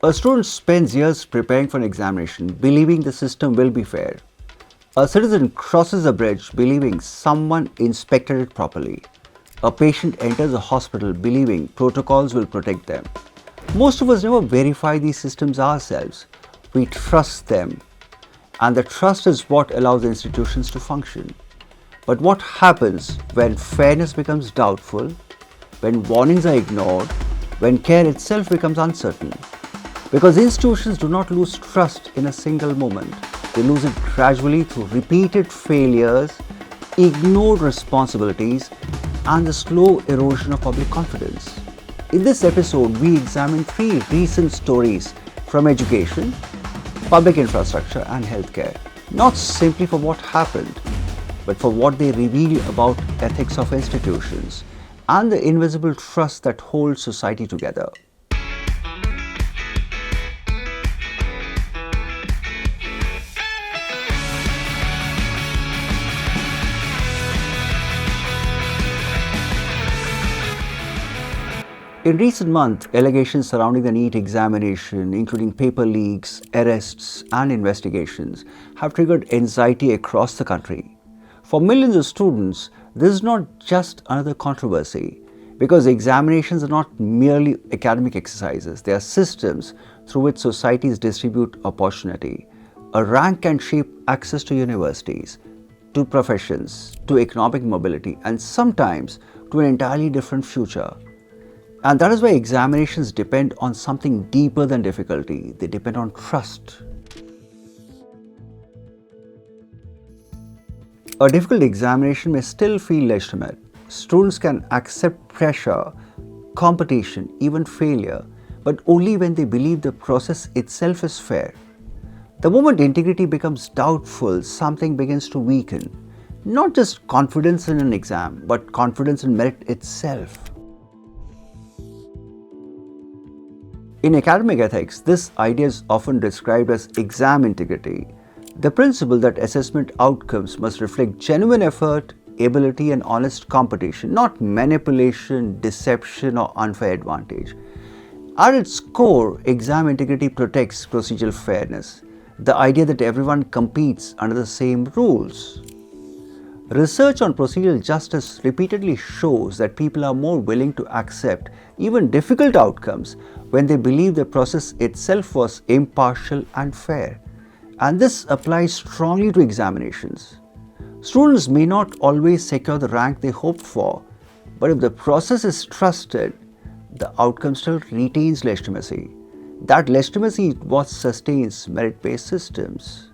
A student spends years preparing for an examination, believing the system will be fair. A citizen crosses a bridge believing someone inspected it properly. A patient enters a hospital believing protocols will protect them. Most of us never verify these systems ourselves. We trust them, and the trust is what allows institutions to function. But what happens when fairness becomes doubtful, when warnings are ignored, when care itself becomes uncertain? Because institutions do not lose trust in a single moment. They lose it gradually through repeated failures, ignored responsibilities, and the slow erosion of public confidence. In this episode, we examine 3 recent stories from education, public infrastructure, and healthcare, not simply for what happened, but for what they reveal about ethics of institutions and the invisible trust that holds society together. In recent months, allegations surrounding the NEET examination, including paper leaks, arrests, and investigations, have triggered anxiety across the country. For millions of students, this is not just another controversy, because examinations are not merely academic exercises, they are systems through which societies distribute opportunity. A rank can shape access to universities, to professions, to economic mobility, and sometimes to an entirely different future. And that is why examinations depend on something deeper than difficulty. They depend on trust. A difficult examination may still feel legitimate. Students can accept pressure, competition, even failure, but only when they believe the process itself is fair. The moment integrity becomes doubtful, something begins to weaken. Not just confidence in an exam, but confidence in merit itself. In academic ethics, this idea is often described as exam integrity, the principle that assessment outcomes must reflect genuine effort, ability, and honest competition, not manipulation, deception, or unfair advantage. At its core, exam integrity protects procedural fairness, the idea that everyone competes under the same rules. Research on procedural justice repeatedly shows that people are more willing to accept even difficult outcomes when they believe the process itself was impartial and fair. And this applies strongly to examinations. Students may not always secure the rank they hoped for, but if the process is trusted, the outcome still retains legitimacy. That legitimacy is what sustains merit-based systems.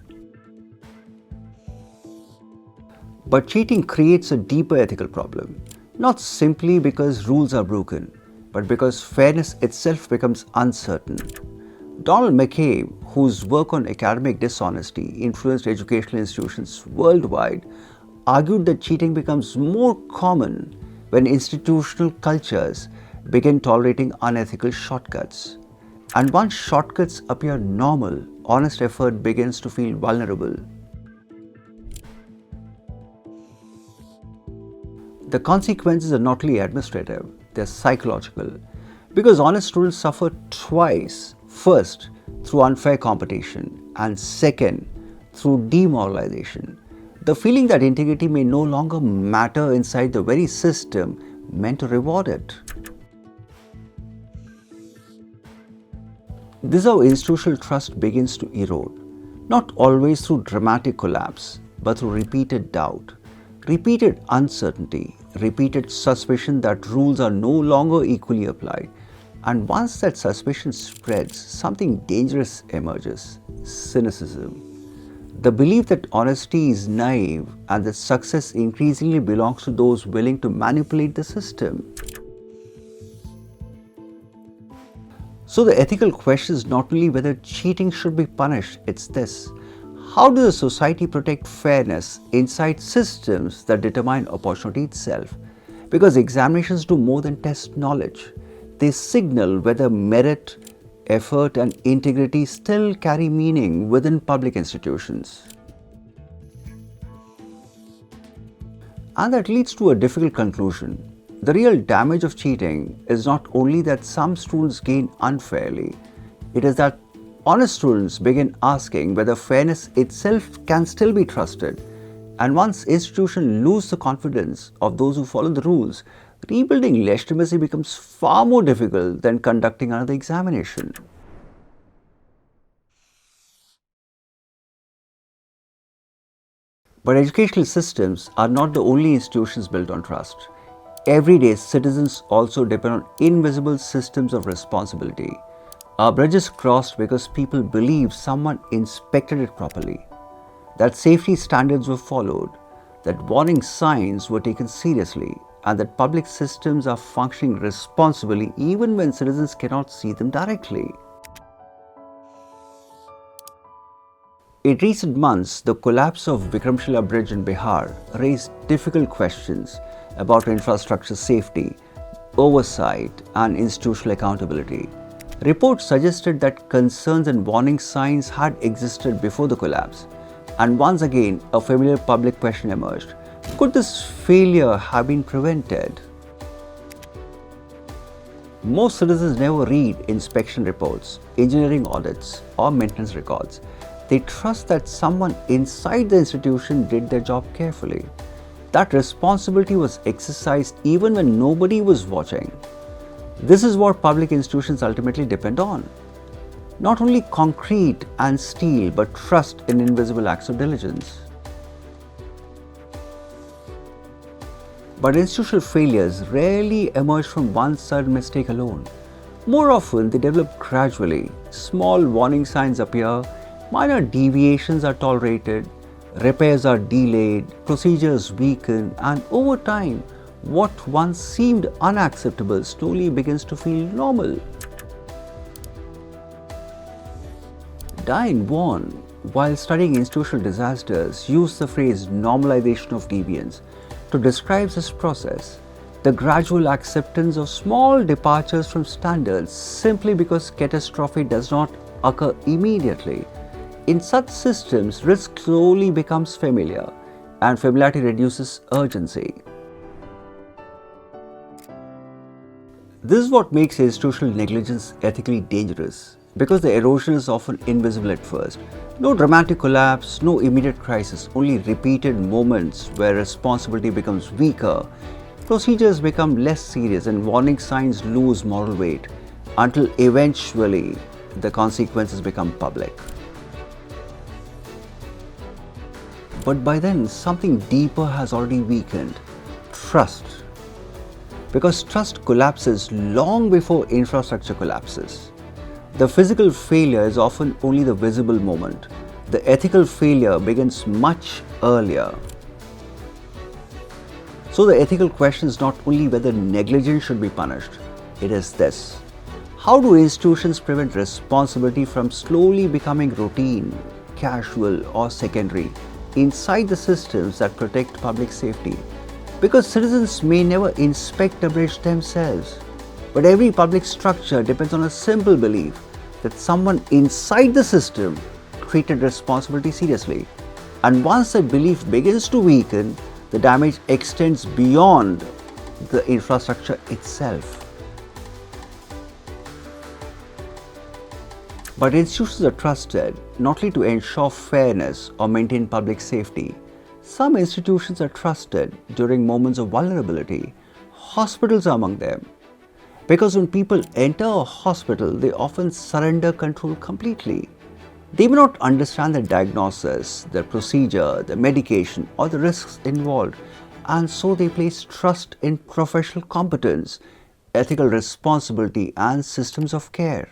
But cheating creates a deeper ethical problem, not simply because rules are broken, but because fairness itself becomes uncertain. Donald McCabe, whose work on academic dishonesty influenced educational institutions worldwide, argued that cheating becomes more common when institutional cultures begin tolerating unethical shortcuts. And once shortcuts appear normal, honest effort begins to feel vulnerable. The consequences are not only administrative, they are psychological. Because honest students suffer twice. First, through unfair competition, and second, through demoralisation. The feeling that integrity may no longer matter inside the very system meant to reward it. This is how institutional trust begins to erode, not always through dramatic collapse, but through repeated doubt, repeated uncertainty, repeated suspicion that rules are no longer equally applied. And once that suspicion spreads, something dangerous emerges: cynicism. The belief that honesty is naive and that success increasingly belongs to those willing to manipulate the system. So the ethical question is not only whether cheating should be punished, it's this: how does a society protect fairness inside systems that determine opportunity itself? Because examinations do more than test knowledge. They signal whether merit, effort, and integrity still carry meaning within public institutions. And that leads to a difficult conclusion. The real damage of cheating is not only that some students gain unfairly, It is that honest students begin asking whether fairness itself can still be trusted. And once institutions lose the confidence of those who follow the rules, rebuilding legitimacy becomes far more difficult than conducting another examination. But educational systems are not the only institutions built on trust. Everyday citizens also depend on invisible systems of responsibility. A bridge is crossed because people believe someone inspected it properly, that safety standards were followed, that warning signs were taken seriously, and that public systems are functioning responsibly even when citizens cannot see them directly. In recent months, the collapse of Vikramshila Bridge in Bihar raised difficult questions about infrastructure safety, oversight, and institutional accountability. Reports suggested that concerns and warning signs had existed before the collapse, and once again, a familiar public question emerged. Could this failure have been prevented? Most citizens never read inspection reports, engineering audits, or maintenance records. They trust that someone inside the institution did their job carefully. That responsibility was exercised even when nobody was watching. This is what public institutions ultimately depend on. Not only concrete and steel, but trust in invisible acts of diligence. But institutional failures rarely emerge from one sudden mistake alone. More often, they develop gradually. Small warning signs appear, minor deviations are tolerated, repairs are delayed, procedures weaken, and over time, what once seemed unacceptable slowly begins to feel normal. Diane Vaughan, while studying institutional disasters, used the phrase normalisation of deviance to describe this process, the gradual acceptance of small departures from standards simply because catastrophe does not occur immediately. In such systems, risk slowly becomes familiar, and familiarity reduces urgency. This is what makes institutional negligence ethically dangerous, because the erosion is often invisible at first. No dramatic collapse, no immediate crisis, only repeated moments where responsibility becomes weaker, procedures become less serious, and warning signs lose moral weight, until eventually the consequences become public. But by then, something deeper has already weakened: trust. Because trust collapses long before infrastructure collapses. The physical failure is often only the visible moment. The ethical failure begins much earlier. So the ethical question is not only whether negligence should be punished, it is this: how do institutions prevent responsibility from slowly becoming routine, casual, or secondary inside the systems that protect public safety? Because citizens may never inspect a bridge themselves, but every public structure depends on a simple belief that someone inside the system treated responsibility seriously. And once that belief begins to weaken, the damage extends beyond the infrastructure itself. But institutions are trusted not only to ensure fairness or maintain public safety. Some institutions are trusted during moments of vulnerability. Hospitals are among them. Because when people enter a hospital, they often surrender control completely. They may not understand the diagnosis, the procedure, the medication, or the risks involved, and so they place trust in professional competence, ethical responsibility, and systems of care.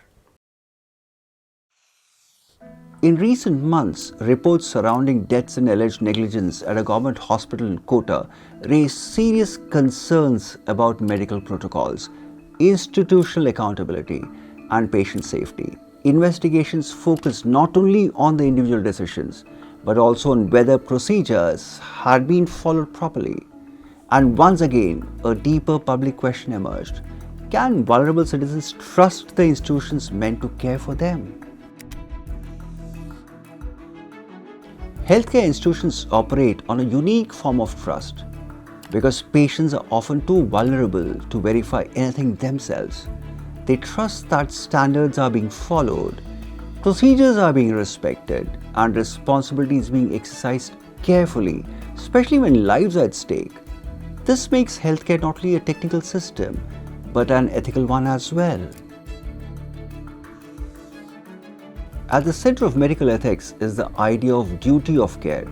In recent months, reports surrounding deaths and alleged negligence at a government hospital in Kota raised serious concerns about medical protocols, institutional accountability, and patient safety. Investigations focused not only on the individual decisions, but also on whether procedures had been followed properly. And once again, a deeper public question emerged: can vulnerable citizens trust the institutions meant to care for them? Healthcare institutions operate on a unique form of trust because patients are often too vulnerable to verify anything themselves. They trust that standards are being followed, procedures are being respected, and responsibility is being exercised carefully, especially when lives are at stake. This makes healthcare not only a technical system, but an ethical one as well. At the center of medical ethics is the idea of duty of care,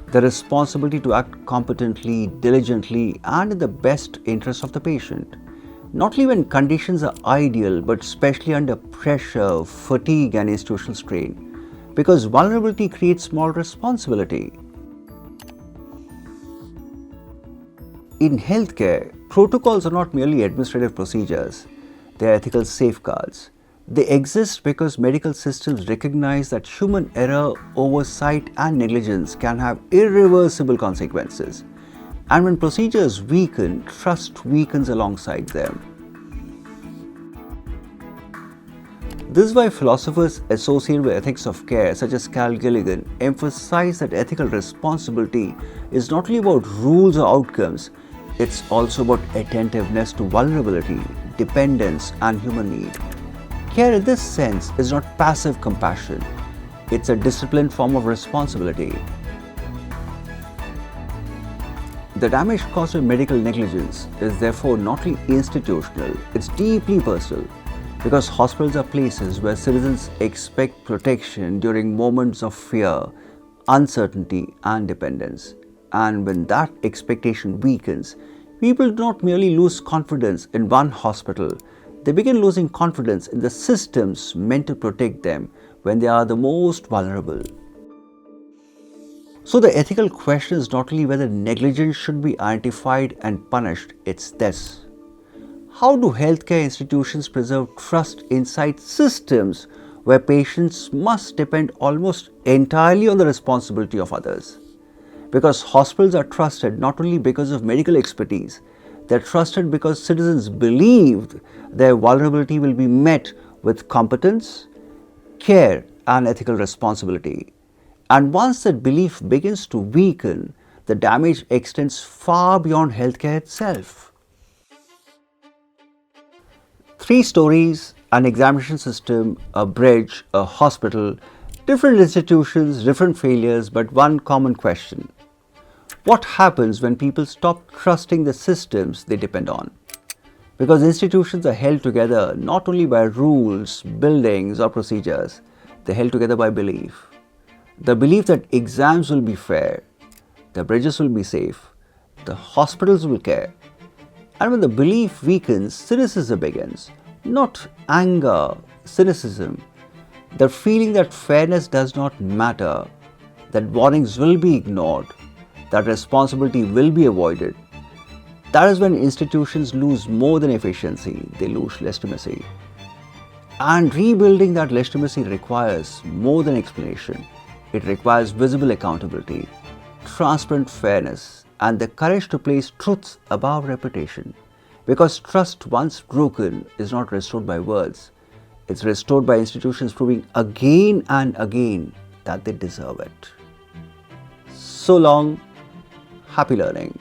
the responsibility to act competently, diligently, and in the best interest of the patient. Not only when conditions are ideal, but especially under pressure, fatigue, and institutional strain, because vulnerability creates moral responsibility. In healthcare, protocols are not merely administrative procedures, they are ethical safeguards. They exist because medical systems recognize that human error, oversight, and negligence can have irreversible consequences. And when procedures weaken, trust weakens alongside them. This is why philosophers associated with ethics of care, such as Carl Gilligan, emphasize that ethical responsibility is not only about rules or outcomes, it's also about attentiveness to vulnerability, dependence, and human need. Care in this sense is not passive compassion, it's a disciplined form of responsibility. The damage caused by medical negligence is therefore not only institutional, it's deeply personal, because hospitals are places where citizens expect protection during moments of fear, uncertainty, and dependence. And when that expectation weakens, people do not merely lose confidence in one hospital, they begin losing confidence in the systems meant to protect them when they are the most vulnerable. So the ethical question is not only whether negligence should be identified and punished, it's this. How do healthcare institutions preserve trust inside systems where patients must depend almost entirely on the responsibility of others? Because hospitals are trusted not only because of medical expertise, they're trusted because citizens believe their vulnerability will be met with competence, care, and ethical responsibility. And once that belief begins to weaken, the damage extends far beyond healthcare itself. 3 stories, an examination system, a bridge, a hospital, different institutions, different failures, but one common question. What happens when people stop trusting the systems they depend on? Because institutions are held together not only by rules, buildings, or procedures, they're held together by belief. The belief that exams will be fair, the bridges will be safe, the hospitals will care. And when the belief weakens, cynicism begins. Not anger, cynicism. The feeling that fairness does not matter, that warnings will be ignored, that responsibility will be avoided. That is when institutions lose more than efficiency, they lose legitimacy. And rebuilding that legitimacy requires more than explanation. It requires visible accountability, transparent fairness, and the courage to place truth above reputation. Because trust once broken is not restored by words. It's restored by institutions proving again and again that they deserve it. So long, happy learning.